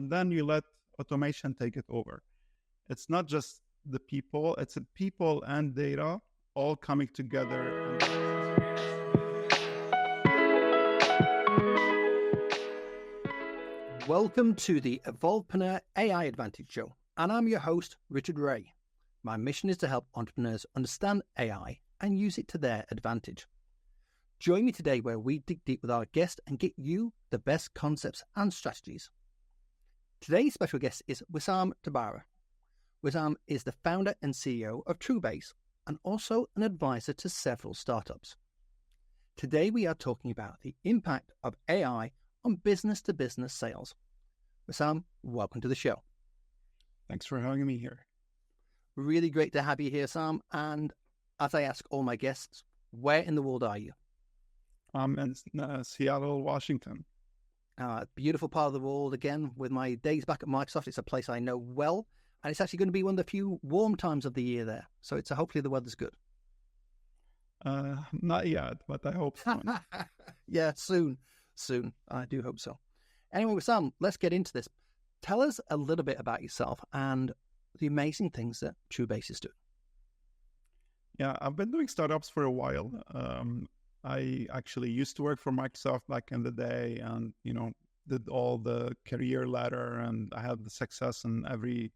and then you let automation take it over. It's not just the people, it's the people and data all coming together. Welcome to the Evolvepreneur AI Advantage Show, and I'm your host, Richard Wray. My mission is to help entrepreneurs understand AI and use it to their advantage. Join me today where we dig deep with our guest and get you the best concepts and strategies. Today's special guest is Wissam Tabbara. Wissam is the founder and CEO of Truebase and also an advisor to several startups. Today we are talking about the impact of AI on business-to-business sales. Wissam, welcome to the show. Thanks for having me here. Really great to have you here, Sam. And as I ask all my guests, where in the world are you? I'm in Seattle, Washington. Beautiful part of the world. Again, with my days back at Microsoft, it's a place I know well. And it's actually going to be one of the few warm times of the year there. So hopefully the weather's good. Not yet, but I hope so. Yeah, soon. I do hope so. Anyway, Wissam, let's get into this. Tell us a little bit about yourself and the amazing things that Truebase is doing. Yeah, I've been doing startups for a while. I actually used to work for Microsoft back in the day and, did all the career ladder, and I had the success in every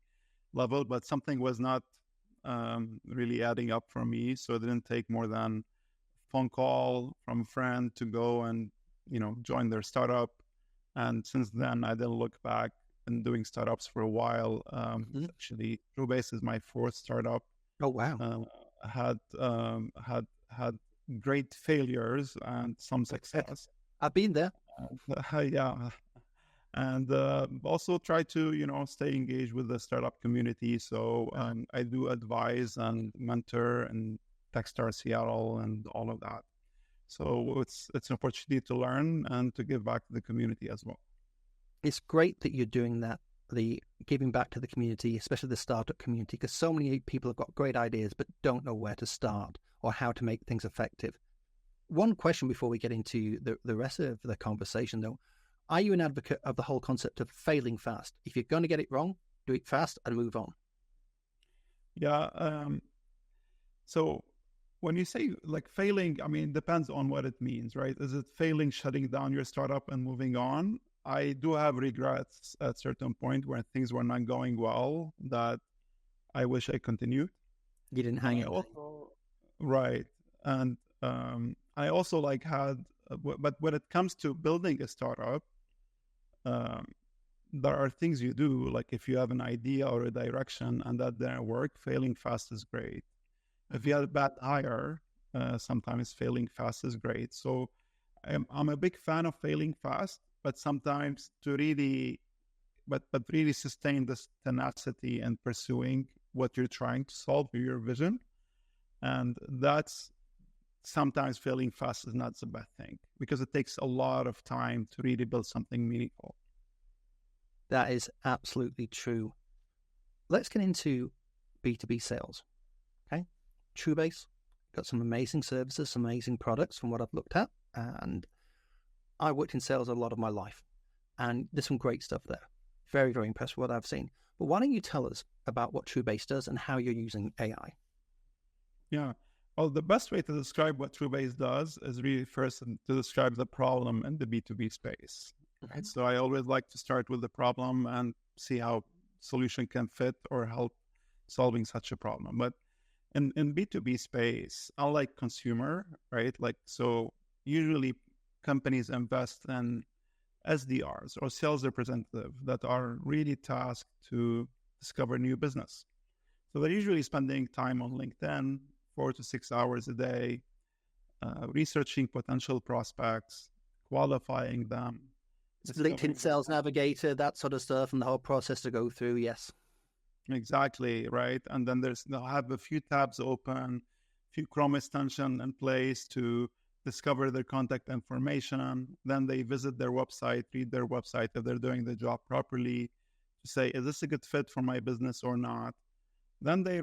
level, but something was not really adding up for me. So it didn't take more than a phone call from a friend to go and join their startup. And since then, I didn't look back. Been doing startups for a while. Actually, Truebase is my fourth startup. Oh, wow. Had great failures and some success. I've been there. Yeah. And also try to, stay engaged with the startup community. So I do advise and mentor and Techstar Seattle and all of that. So it's an opportunity to learn and to give back to the community as well. It's great that you're doing that, the giving back to the community, especially the startup community, because so many people have got great ideas but don't know where to start or how to make things effective. One question before we get into the rest of the conversation, though. Are you an advocate of the whole concept of failing fast? If you're going to get it wrong, do it fast and move on. Yeah. So when you say like failing, it depends on what it means, right? Is it failing, shutting down your startup and moving on? I do have regrets at a certain point where things were not going well that I wish I continued. You didn't hang it. Right. And I also but when it comes to building a startup, there are things you do, like if you have an idea or a direction and that didn't work, failing fast is great. If you have a bad hire, sometimes failing fast is great. So I'm a big fan of failing fast, but sometimes to really, but really sustain this tenacity and pursuing what you're trying to solve with your vision. And that's sometimes failing fast is not the bad thing because it takes a lot of time to really build something meaningful. That is absolutely true. Let's get into B2B sales. Okay. Truebase got some amazing services, some amazing products from what I've looked at. And I worked in sales a lot of my life and there's some great stuff there. Very, very impressed with what I've seen. But why don't you tell us about what Truebase does and how you're using AI? Yeah. Well, the best way to describe what Truebase does is really first to describe the problem in the B2B space. Right? So I always like to start with the problem and see how solution can fit or help solving such a problem. But in B2B space, unlike consumer, right? So usually companies invest in SDRs or sales representatives that are really tasked to discover new business. So they're usually spending time on LinkedIn, 4 to 6 hours a day, researching potential prospects, qualifying them. LinkedIn Sales Navigator, that sort of stuff, and the whole process to go through, yes. Exactly, right? And then they'll have a few tabs open, a few Chrome extensions in place to discover their contact information. Then they visit their website, read their website if they're doing the job properly, to say, is this a good fit for my business or not? Then they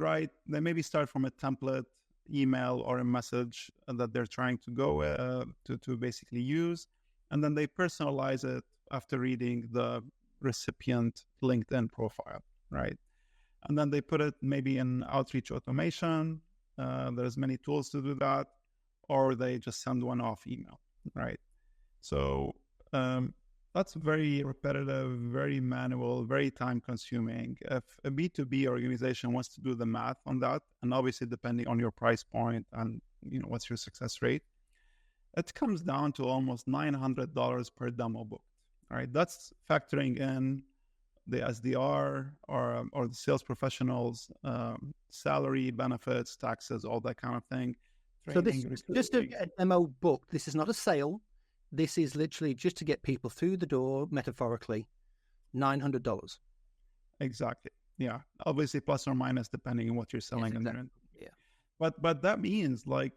maybe start from a template email or a message that they're trying to go to basically use. And then they personalize it after reading the recipient LinkedIn profile, right? And then they put it maybe in outreach automation. There's many tools to do that, or they just send one off email, right? So that's very repetitive, very manual, very time consuming. If a B2B organization wants to do the math on that, and obviously depending on your price point and what's your success rate, it comes down to almost $900 per demo booked. All right, that's factoring in the SDR or the sales professionals, salary, benefits, taxes, all that kind of thing. So this just a demo booked. This is not a sale. This is literally just to get people through the door, metaphorically, $900. Exactly. Yeah. Obviously, plus or minus depending on what you're selling. Yes, exactly. Yeah. But that means like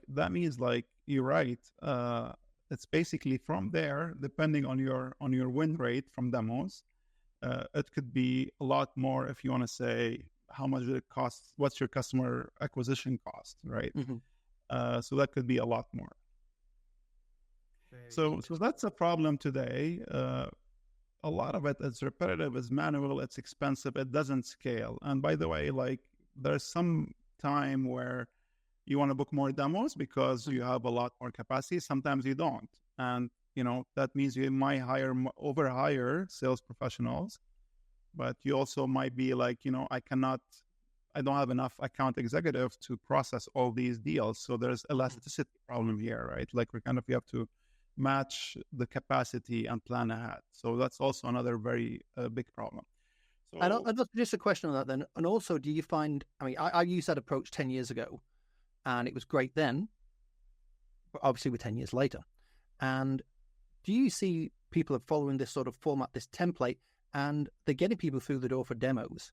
you're right. It's basically from there, depending on your win rate from demos. It could be a lot more if you want to say how much it costs. What's your customer acquisition cost, right? Mm-hmm. So that could be a lot more. So that's a problem today. A lot of it is repetitive, is manual, it's expensive, it doesn't scale. And by the way, like there's some time where you want to book more demos because you have a lot more capacity. Sometimes you don't. And, that means you might overhire sales professionals, but you also might be like, I don't have enough account executives to process all these deals. So there's elasticity problem here, right? Like you have to match the capacity and plan ahead. So that's also another very big problem. So, and just a question on that then. And also, do you find, I used that approach 10 years ago and it was great then, but obviously we're 10 years later. And do you see people are following this sort of format, this template, and they're getting people through the door for demos,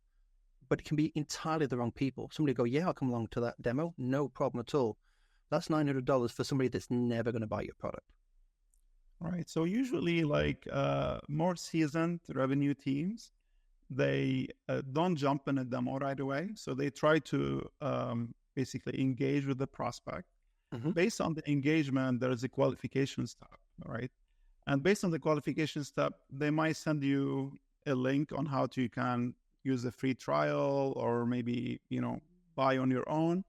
but it can be entirely the wrong people. Somebody go, yeah, I'll come along to that demo. No problem at all. That's $900 for somebody that's never going to buy your product. Right. So usually more seasoned revenue teams, they don't jump in a demo right away. So they try to basically engage with the prospect. Mm-hmm. Based on the engagement, there is a qualification step, right? And based on the qualification step, they might send you a link on how you can use a free trial or maybe, buy on your own.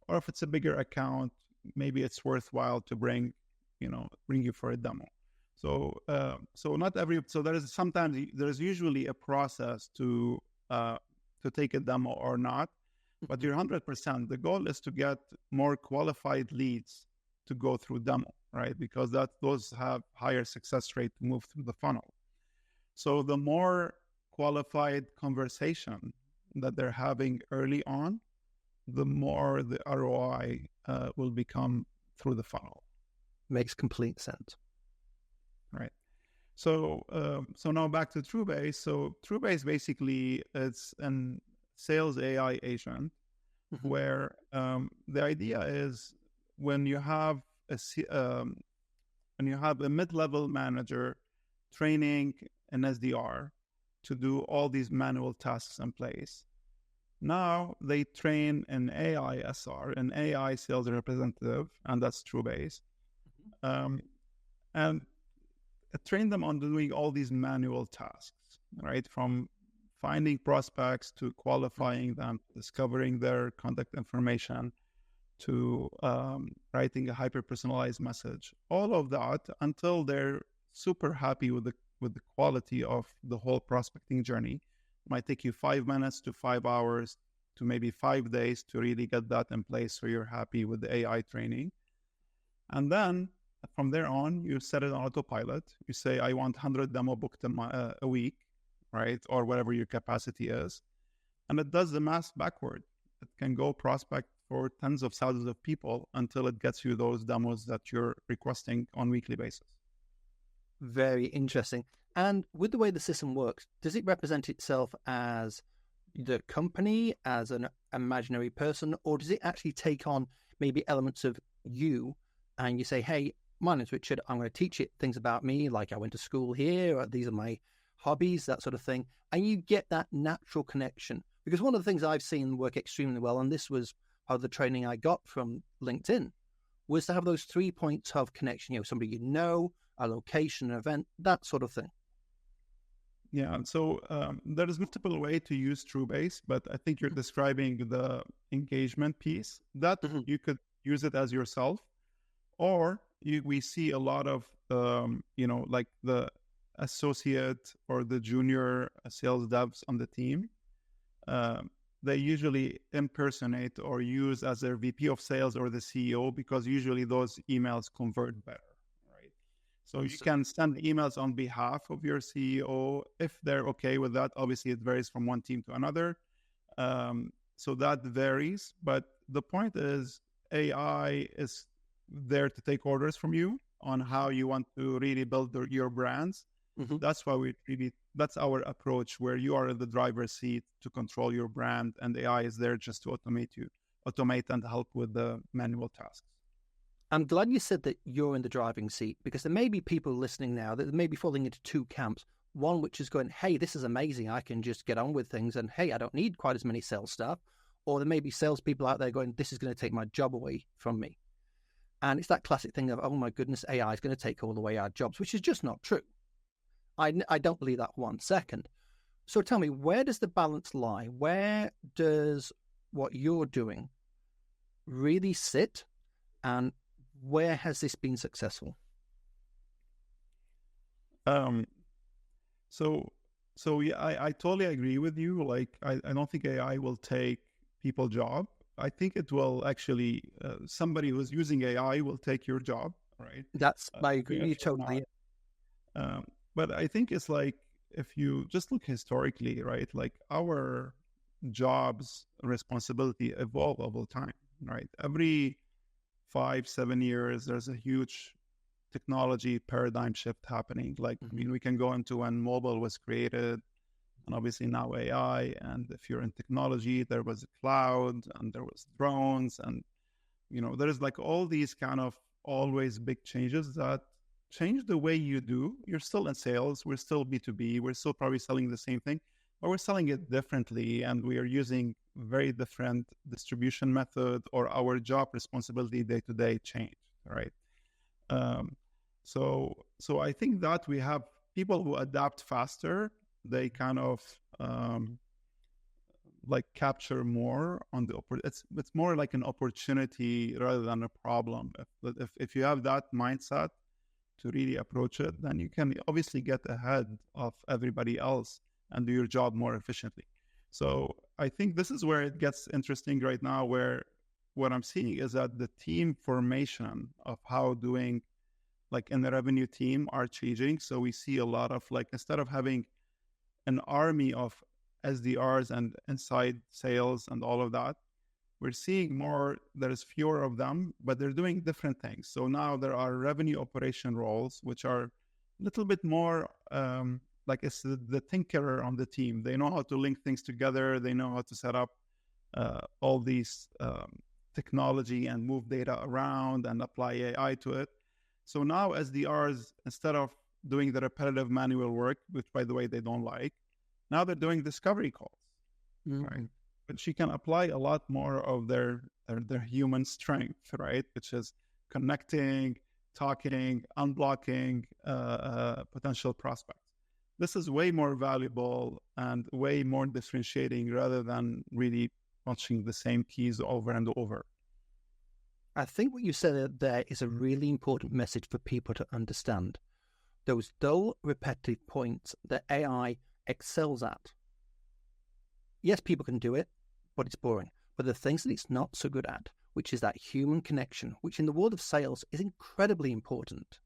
Or if it's a bigger account, maybe it's worthwhile to bring you for a demo. So there's usually a process to take a demo or not, but you're 100%. The goal is to get more qualified leads to go through demo, right? Because those have higher success rate to move through the funnel. So the more qualified conversation that they're having early on, the more the ROI will become through the funnel. Makes complete sense. Right. So now back to Truebase. So Truebase basically it's an sales AI agent, mm-hmm. where the idea is when you have a mid-level manager training an SDR to do all these manual tasks in place. Now they train an AI SR, an AI sales representative, and that's Truebase. And train them on doing all these manual tasks, right? From finding prospects to qualifying them, discovering their contact information, to writing a hyper-personalized message. All of that until they're super happy with the quality of the whole prospecting journey. It might take you 5 minutes to 5 hours to maybe 5 days to really get that in place so you're happy with the AI training. And then from there on, you set it on autopilot. You say, I want 100 demo booked a week, right? Or whatever your capacity is. And it does the math backward. It can go prospect for tens of thousands of people until it gets you those demos that you're requesting on a weekly basis. Very interesting. And with the way the system works, does it represent itself as the company, as an imaginary person, or does it actually take on maybe elements of you and you say, hey, my name's Richard, I'm going to teach it things about me, like I went to school here, or these are my hobbies, that sort of thing. And you get that natural connection. Because one of the things I've seen work extremely well, and this was part of the training I got from LinkedIn, was to have those 3 points of connection, somebody a location, an event, that sort of thing. Yeah, so there is multiple way to use Truebase, but I think you're describing the engagement piece that you could use it as yourself, or we see a lot of like the associate or the junior sales devs on the team. They usually impersonate or use as their VP of sales or the CEO, because usually those emails convert better. So you can send emails on behalf of your CEO if they're okay with that. Obviously, it varies from one team to another. So that varies. But the point is, AI is there to take orders from you on how you want to really build your brands. That's why that's our approach, where you are in the driver's seat to control your brand, and AI is there just to automate and help with the manual tasks. I'm glad you said that you're in the driving seat, because there may be people listening now that may be falling into two camps. One which is going, hey, this is amazing, I can just get on with things, and hey, I don't need quite as many sales staff. Or there may be salespeople out there going, this is going to take my job away from me. And it's that classic thing of, oh my goodness, AI is going to take all away our jobs, which is just not true. I don't believe that 1 second. So tell me, where does the balance lie? Where does what you're doing really sit, and where has this been successful? So yeah, I totally agree with you. Like, I don't think AI will take people's job. I think it will actually, somebody who's using AI will take your job, right? I agree totally. But I think it's like, if you just look historically, right? Like, our jobs responsibility evolve over time, right? Every 5-7 years, there's a huge technology paradigm shift happening. Like, I mean, we can go into when mobile was created, and obviously now AI. And if you're in technology, there was a cloud, and there was drones, and there's like all these kind of always big changes that change the way you do. You're still in sales. We're still B2B. We're still probably selling the same thing, but we're selling it differently, and we are using very different distribution method, or our job responsibility day-to-day change, right? So I think that we have people who adapt faster. They kind of like capture more on the it's more like an opportunity rather than a problem. If you have that mindset to really approach it, then you can obviously get ahead of everybody else and do your job more efficiently. So I think this is where it gets interesting right now, where what I'm seeing is that the team formation of how doing like in the revenue team are changing. So we see a lot of like, instead of having an army of SDRs and inside sales and all of that, we're seeing more, there's fewer of them, but they're doing different things. So now there are revenue operation roles, which are a little bit more like it's the thinker on the team. They know how to link things together. They know how to set up all these technology and move data around and apply AI to it. So now SDRs, instead of doing the repetitive manual work, which by the way, they don't like, now they're doing discovery calls, right? But she can apply a lot more of their human strength, right? Which is connecting, talking, unblocking potential prospects. This is way more valuable and way more differentiating rather than really punching the same keys over and over. I think what you said there is a really important message for people to understand. Those dull, repetitive points that AI excels at. Yes, people can do it, but it's boring. But the things that it's not so good at, which is that human connection, which in the world of sales is incredibly important,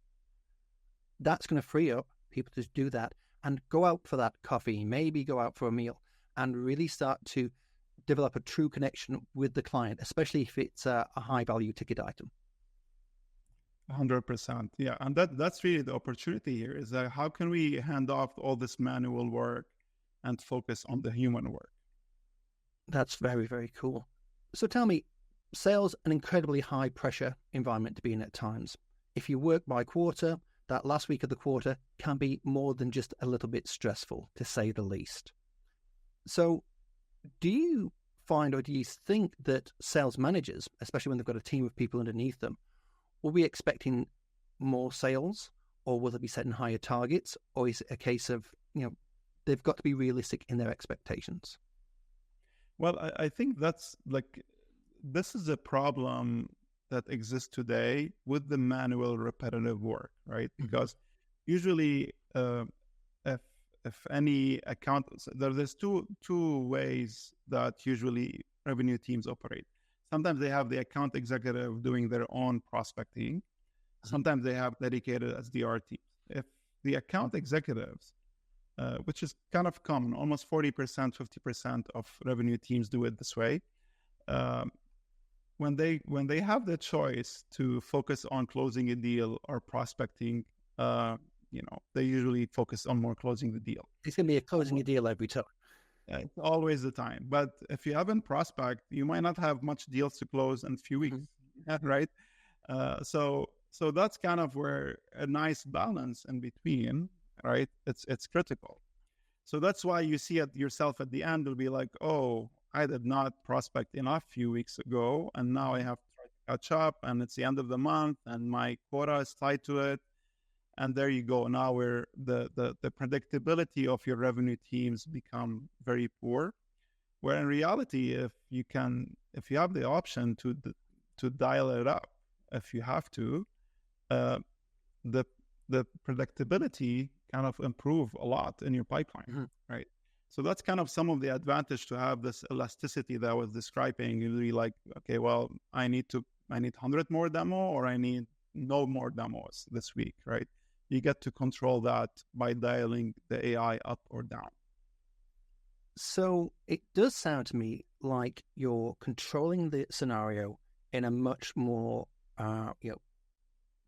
that's going to free up people to do that and go out for that coffee, maybe go out for a meal, and really start to develop a true connection with the client, especially if it's a high-value ticket item. 100%. Yeah. And that's really the opportunity here, is that how can we hand off all this manual work and focus on the human work? That's very, very cool. So tell me, sales, an incredibly high pressure environment to be in at times. If you work by quarter, that last week of the quarter can be more than just a little bit stressful, to say the least. So do you find, or do you think that sales managers, especially when they've got a team of people underneath them, will be expecting more sales, or will they be setting higher targets, or is it a case of, they've got to be realistic in their expectations? Well, I think that's like, this is a problem that exists today with the manual repetitive work, right? Because usually if any account, there's two ways that usually revenue teams operate. Sometimes they have the account executive doing their own prospecting. Sometimes they have dedicated SDR teams. If the account executives, which is kind of common, almost 40%, 50% of revenue teams do it this way. When they have the choice to focus on closing a deal or prospecting, they usually focus on more closing the deal. It's going to be a closing a deal every time. It's always the time. But if you haven't prospect, you might not have much deals to close in a few weeks, right? So that's kind of where a nice balance in between, right? It's critical. So that's why you see it yourself at the end will be like, oh, I did not prospect enough a few weeks ago, and now I have to try to catch up, and it's the end of the month, and my quota is tied to it. And there you go. Now where the predictability of your revenue teams become very poor. Where in reality, if you have the option to dial it up, if you have to, the predictability kind of improve a lot in your pipeline, right? So that's kind of some of the advantage to have this elasticity that I was describing. You'll be like, okay, well, I need 100 more demo, or I need no more demos this week, right? You get to control that by dialing the AI up or down. So it does sound to me like you're controlling the scenario in a much more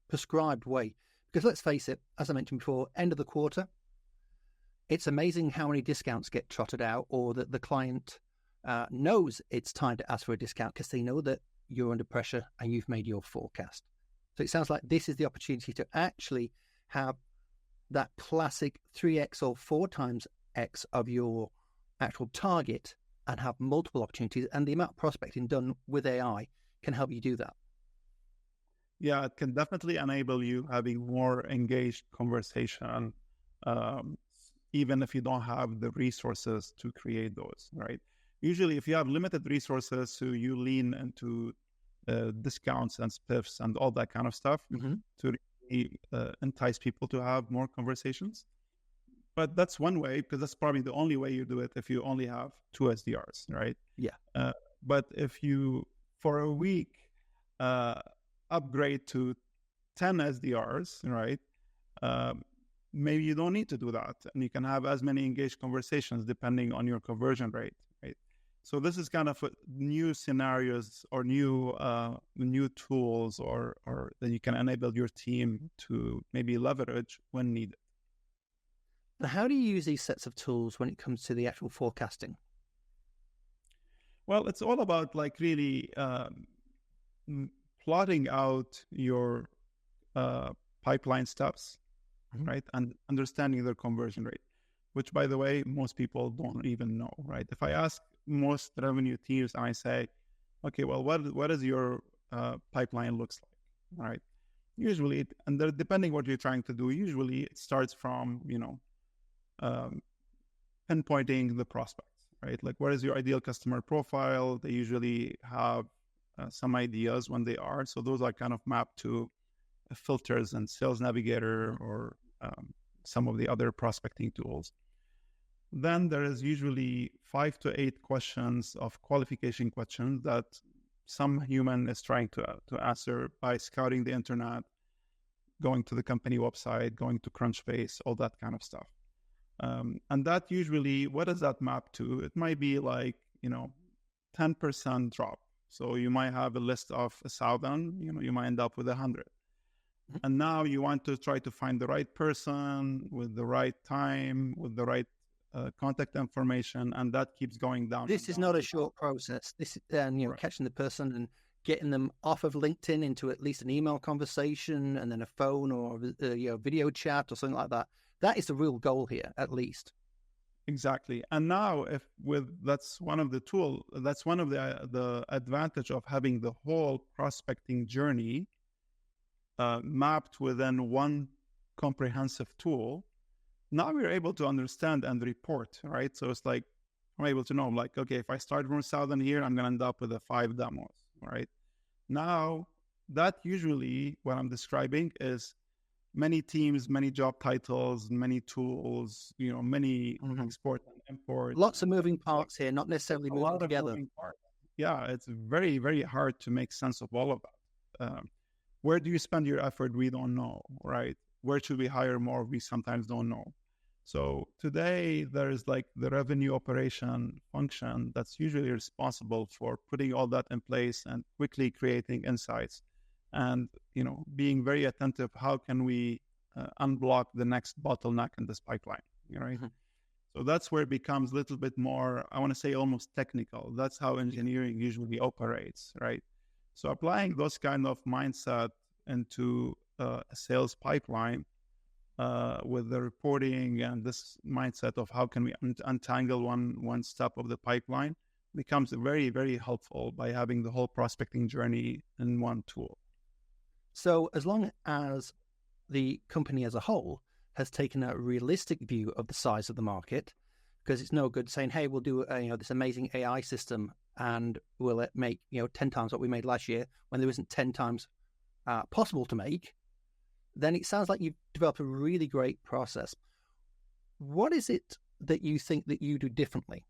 prescribed way. Because let's face it, as I mentioned before, end of the quarter, it's amazing how many discounts get trotted out, or that the client knows it's time to ask for a discount because they know that you're under pressure and you've made your forecast. So it sounds like this is the opportunity to actually have that classic 3x or 4 times X of your actual target and have multiple opportunities. And the amount of prospecting done with AI can help you do that. Yeah, it can definitely enable you having more engaged conversation, even if you don't have the resources to create those, right? Usually, if you have limited resources, so you lean into discounts and spiffs and all that kind of stuff to entice people to have more conversations. But that's one way, because that's probably the only way you do it if you only have 2 SDRs, right? Yeah. But if you, for a week, upgrade to 10 SDRs, right? Maybe you don't need to do that, and you can have as many engaged conversations depending on your conversion rate, right? So this is kind of new scenarios or new tools or that you can enable your team to maybe leverage when needed. Now, how do you use these sets of tools when it comes to the actual forecasting? Well, it's all about like really plotting out your pipeline steps, right? And understanding their conversion rate, which, by the way, most people don't even know, right? If I ask most revenue teams and I say, okay, well, what does your pipeline looks like, right? Usually, depending what you're trying to do, usually it starts from, pinpointing the prospects, right? Like, what is your ideal customer profile? They usually have some ideas when they are. So those are kind of mapped to filters and Sales Navigator or some of the other prospecting tools. Then there is usually 5 to 8 questions of qualification questions that some human is trying to answer by scouting the internet, going to the company website, going to Crunchbase, all that kind of stuff. And that usually, what does that map to? It might be like, 10% drop. So you might have a list of 1,000, you might end up with 100. And now you want to try to find the right person with the right time, with the right contact information, and that keeps going down. This is not a short process. This is, right. Catching the person and getting them off of LinkedIn into at least an email conversation and then a phone or video chat or something like that. That is the real goal here, at least. Exactly. And now, that's one of the advantage of having the whole prospecting journey mapped within one comprehensive tool. Now we're able to understand and report, right? So it's like, I'm able to know, like, okay, if I start from 1,000 here, I'm going to end up with 5 demos, right? Now, that usually what I'm describing is many teams, many job titles, many tools, many export and import. Lots of moving parts here, not necessarily moving together. Yeah, it's very, very hard to make sense of all of that. Where do you spend your effort? We don't know, right? Where should we hire more? We sometimes don't know. So today there's like the revenue operation function that's usually responsible for putting all that in place and quickly creating insights and, being very attentive. How can we unblock the next bottleneck in this pipeline, right? So that's where it becomes a little bit more, I want to say almost technical. That's how engineering usually operates, right? So applying those kind of mindset into a sales pipeline with the reporting and this mindset of how can we untangle one step of the pipeline becomes very, very helpful by having the whole prospecting journey in one tool. So as long as the company as a whole has taken a realistic view of the size of the market, because it's no good saying, hey, we'll do this amazing AI system and we'll make 10 times what we made last year when there isn't 10 times possible to make, then it sounds like you've developed a really great process. What is it that you think that you do differently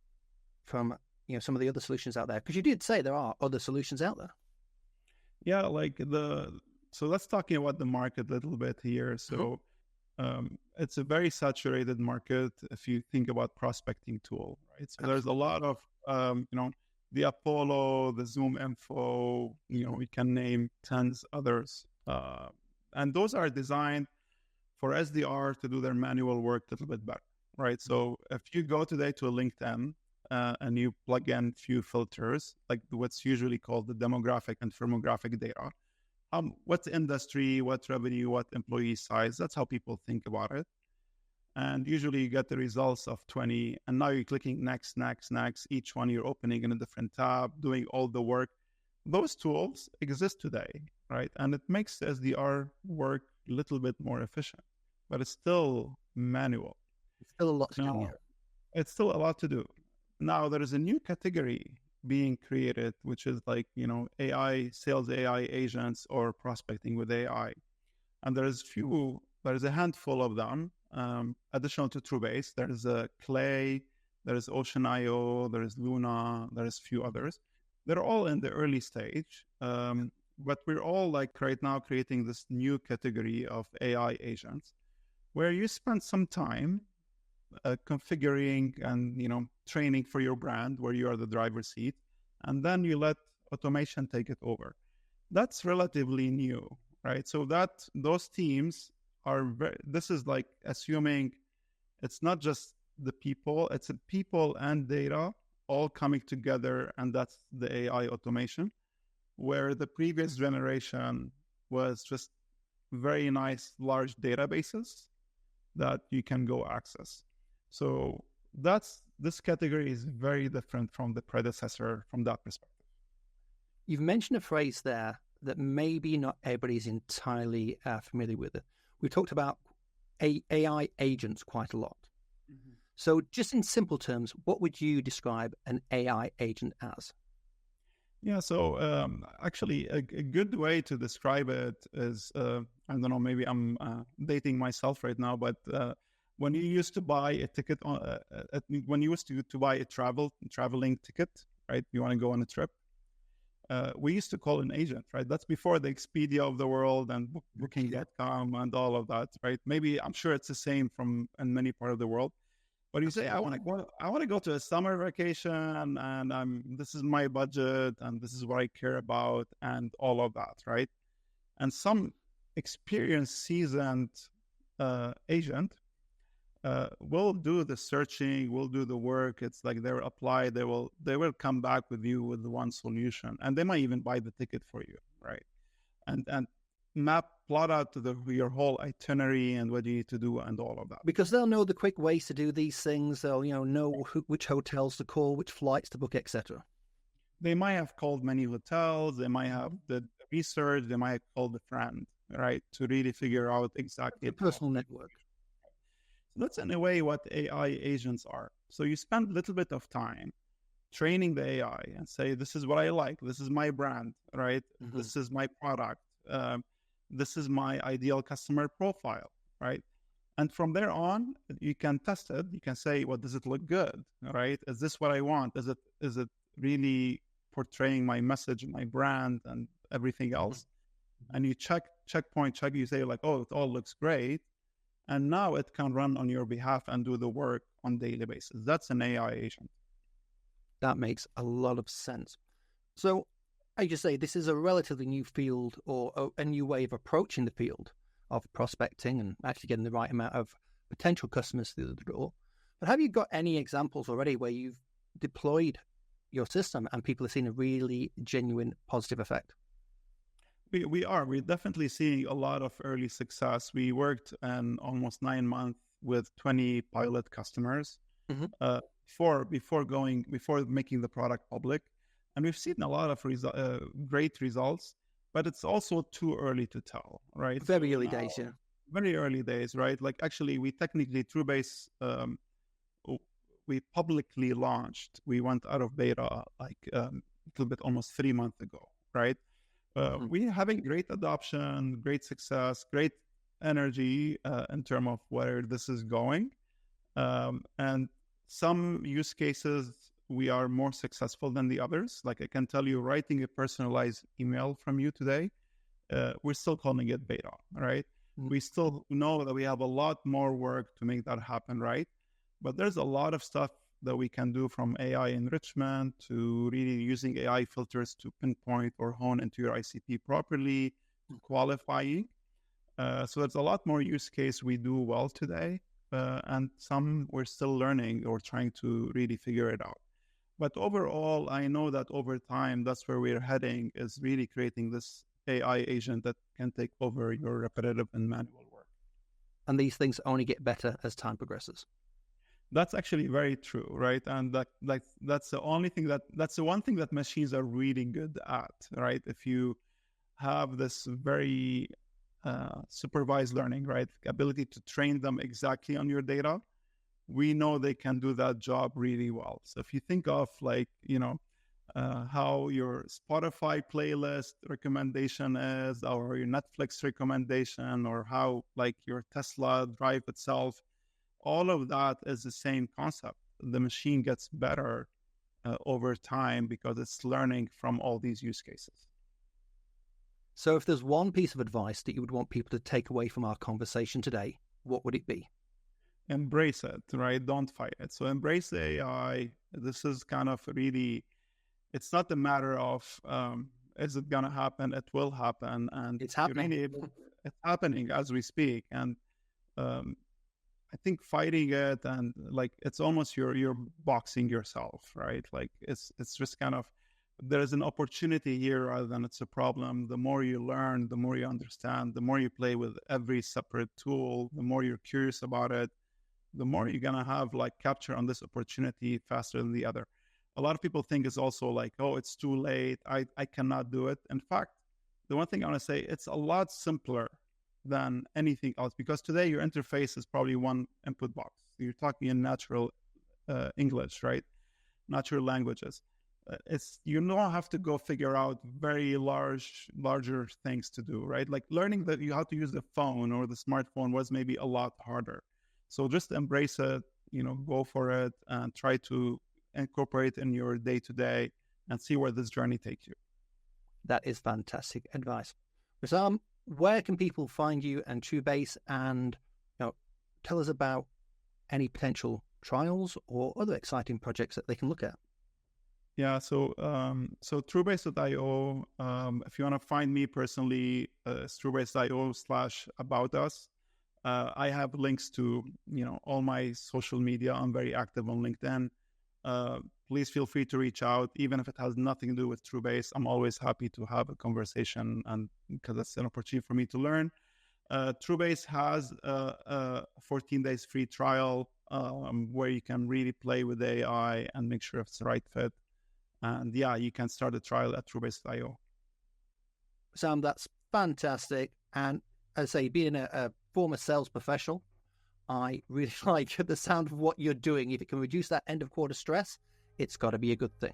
from some of the other solutions out there? Because you did say there are other solutions out there. Yeah, so let's talk about the market a little bit here. So it's a very saturated market if you think about prospecting tool, right? So there's a lot of, the Apollo, the Zoom Info, we can name tons others. And those are designed for SDR to do their manual work a little bit better, right? So if you go today to a LinkedIn and you plug in few filters, like what's usually called the demographic and firmographic data, what's industry, what revenue, what employee size, that's how people think about it. And usually you get the results of 20, and now you're clicking next. Each one you're opening in a different tab, doing all the work. Those tools exist today, right? And it makes SDR work a little bit more efficient, but it's still manual. It's still a lot to do here. It's still a lot to do. Now there is a new category being created, which is like, AI, sales AI agents or prospecting with AI. And there's a handful of them, additional to Truebase. There's a Clay, there's Ocean.io, there's Luna, there's a few others. They're all in the early stage, but we're all like right now creating this new category of AI agents where you spend some time configuring and, training for your brand where you are the driver's seat, and then you let automation take it over. That's relatively new, right? So those teams are this is like assuming it's not just the people, it's a people and data all coming together, and that's the AI automation, where the previous generation was just very nice large databases that you can go access. So this category is very different from the predecessor from that perspective. You've mentioned a phrase there that maybe not everybody's entirely familiar with it. We talked about AI agents quite a lot. Mm-hmm. So just in simple terms, what would you describe an AI agent as? Yeah, so actually a good way to describe it is, I don't know, maybe I'm dating myself right now, but when you used to buy a ticket, when you used to buy a traveling ticket, right? You want to go on a trip. We used to call an agent, right? That's before the Expedia of the world and Booking.com and all of that, right? Maybe I'm sure it's the same in many parts of the world. But you say, I want to go to a summer vacation, and this is my budget, and this is what I care about, and all of that, right? And some experienced, seasoned agent will do the searching, will do the work. It's like they're applied. They will come back with you with one solution, and they might even buy the ticket for you, right? And plot out your whole itinerary and what you need to do and all of that. Because they'll know the quick ways to do these things. They'll know which hotels to call, which flights to book, etc. They might have called many hotels. They might have the research. They might have called a friend, right, to really figure out exactly the personal network. that's in a way what AI agents are. So you spend a little bit of time training the AI and say, this is what I like. This is my brand, right? Mm-hmm. This is my product. This is my ideal customer profile, right? And from there on, you can test it. You can say, well, does it look good, right? Is this what I want? Is it really portraying my message, my brand, and everything else? And you check, you say like, oh, it all looks great. And now it can run on your behalf and do the work on daily basis. That's an AI agent. That makes a lot of sense. So I just say this is a relatively new field or a new way of approaching the field of prospecting and actually getting the right amount of potential customers through the door. But have you got any examples already where you've deployed your system and people have seen a really genuine positive effect? We're definitely seeing a lot of early success. We worked in almost 9 months with 20 pilot customers before making the product public, and we've seen a lot of great results. But it's also too early to tell, right? Very early days, yeah. Very early days, right? Like actually, we technically Truebase, we publicly launched. We went out of beta like a little bit almost 3 months ago, right? We're having great adoption, great success, great energy in terms of where this is going. And some use cases, we are more successful than the others. Like I can tell you, writing a personalized email from you today, we're still calling it beta, right? We still know that we have a lot more work to make that happen, right? But there's a lot of stuff that we can do, from AI enrichment to really using AI filters to pinpoint or hone into your ICP properly, qualifying. So there's a lot more use case we do well today, and some we're still learning or trying to really figure it out. But overall, I know that over time, that's where we're heading, is really creating this AI agent that can take over your repetitive and manual work. And these things only get better as time progresses. That's actually very true, right? And that's the one thing that machines are really good at, right? If you have this very supervised learning, right? Ability to train them exactly on your data, we know they can do that job really well. So if you think of how your Spotify playlist recommendation is, or your Netflix recommendation, or how like your Tesla drive itself, all of that is the same concept. The machine gets better over time because it's learning from all these use cases. So if there's one piece of advice that you would want people to take away from our conversation today, what would it be? Embrace it, right? Don't fight it. So embrace the AI. This is kind of really, it's not a matter of, is it going to happen? It will happen. And it's happening. It's happening as we speak. And I think fighting it, and like, it's almost you're boxing yourself, right? Like it's just kind of, there's an opportunity here rather than it's a problem. The more you learn, the more you understand, the more you play with every separate tool, the more you're curious about it, the more you're going to have like capture on this opportunity faster than the other. A lot of people think it's also like, oh, it's too late. I cannot do it. In fact, the one thing I want to say, it's a lot simpler than anything else, because today your interface is probably one input box. You're talking in natural English, right? Natural languages. You don't have to go figure out very larger things to do, right? Like learning that you have to use the phone or the smartphone was maybe a lot harder. So just embrace it, go for it, and try to incorporate in your day-to-day and see where this journey takes you. That is fantastic advice. Wissam, where can people find you and Truebase, and tell us about any potential trials or other exciting projects that they can look at? Yeah, so Truebase.io, if you want to find me personally, it's Truebase.io/about us. I have links to all my social media. I'm very active on LinkedIn. Please feel free to reach out, even if it has nothing to do with Truebase. I'm always happy to have a conversation, and because it's an opportunity for me to learn. Truebase has a 14 days free trial where you can really play with AI and make sure it's the right fit. And yeah, you can start a trial at Truebase.io. Sam, that's fantastic. And as I say, being a former sales professional, I really like the sound of what you're doing. If it can reduce that end of quarter stress, it's got to be a good thing.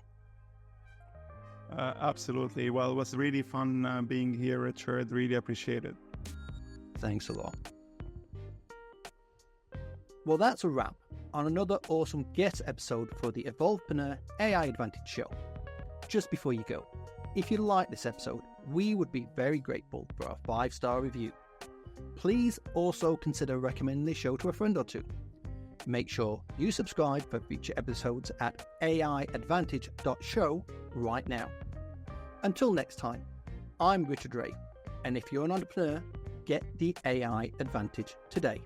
Absolutely. Well, it was really fun being here, Richard. Really appreciate it. Thanks a lot. Well, that's a wrap on another awesome guest episode for the Evolvepreneur AI Advantage show. Just before you go, if you like this episode, we would be very grateful for a 5-star review. Please also consider recommending this show to a friend or two. Make sure you subscribe for future episodes at aiadvantage.show right now. Until next time, I'm Richard Wray, and if you're an entrepreneur, get the AI advantage today.